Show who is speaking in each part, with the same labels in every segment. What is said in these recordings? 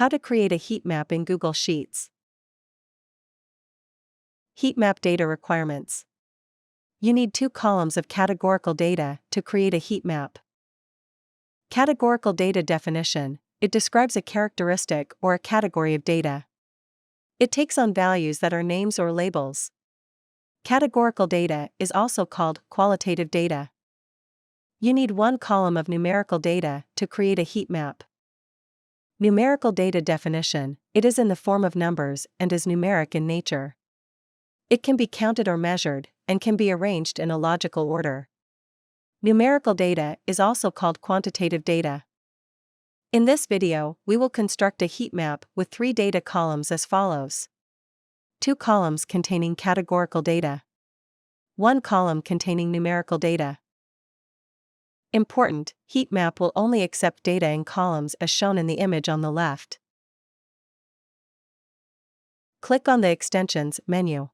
Speaker 1: How to create a heat map in Google Sheets. Heat map data requirements. You need 2 columns of categorical data to create a heat map. Categorical data definition. It describes a characteristic or a category of data. It takes on values that are names or labels. Categorical data is also called qualitative data. You need 1 column of numerical data to create a heat map. Numerical data definition. It is in the form of numbers and is numeric in nature. It can be counted or measured, and can be arranged in a logical order. Numerical data is also called quantitative data. In this video, we will construct a heat map with 3 data columns as follows. 2 columns containing categorical data. 1 column containing numerical data. Important: heat map will only accept data in columns as shown in the image on the left. Click on the Extensions menu.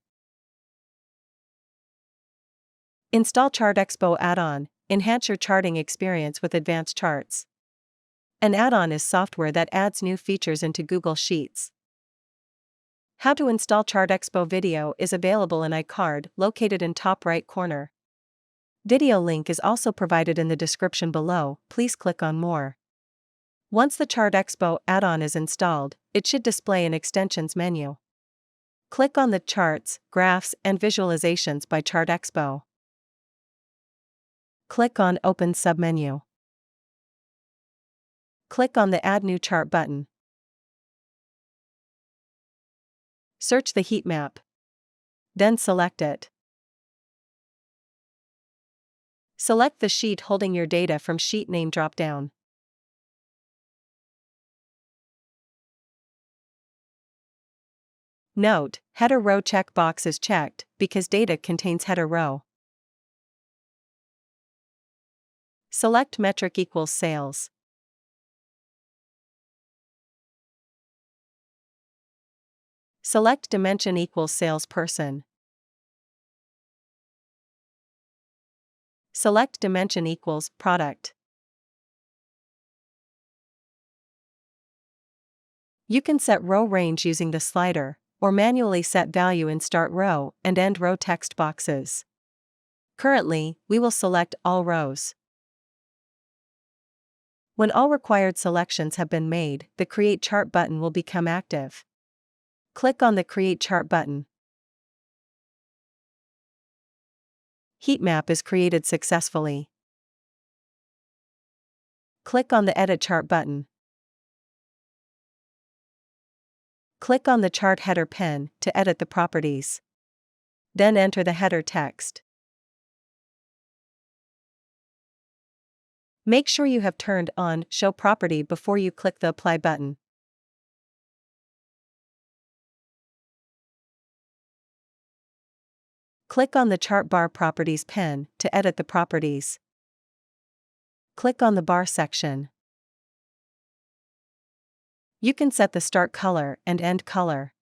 Speaker 1: Install ChartExpo add-on. Enhance your charting experience with advanced charts. An add-on is software that adds new features into Google Sheets. How to install ChartExpo video is available in iCard, located in top right corner. Video link is also provided in the description below. Please click on More. Once the ChartExpo add-on is installed, it should display an Extensions menu. Click on the Charts, Graphs and Visualizations by ChartExpo. Click on Open submenu. Click on the Add New Chart button. Search the heat map. Then select it. Select the sheet holding your data from Sheet Name drop-down. Note: Header row checkbox is checked because data contains header row. Select Metric equals Sales. Select Dimension equals Salesperson. Select Dimension equals Product. You can set row range using the slider, or manually set value in Start Row and End Row text boxes. Currently, we will select all rows. When all required selections have been made, the Create Chart button will become active. Click on the Create Chart button. Heat map is created successfully. Click on the Edit Chart button. Click on the chart header pen to edit the properties. Then enter the header text. Make sure you have turned on Show Property before you click the Apply button. Click on the Chart Bar Properties pen to edit the properties. Click on the bar section. You can set the start color and end color.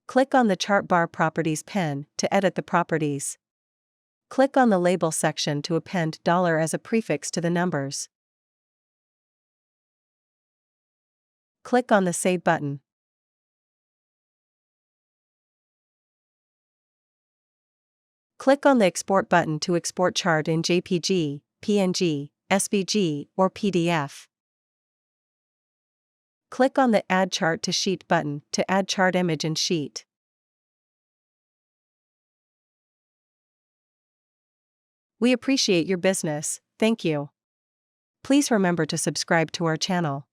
Speaker 1: Click on the Chart Bar Properties pen to edit the properties. Click on the Label section to append $ as a prefix to the numbers. Click on the Save button. Click on the Export button to export chart in JPG, PNG, SVG, or PDF. Click on the Add Chart to Sheet button to add chart image in sheet. We appreciate your business, thank you. Please remember to subscribe to our channel.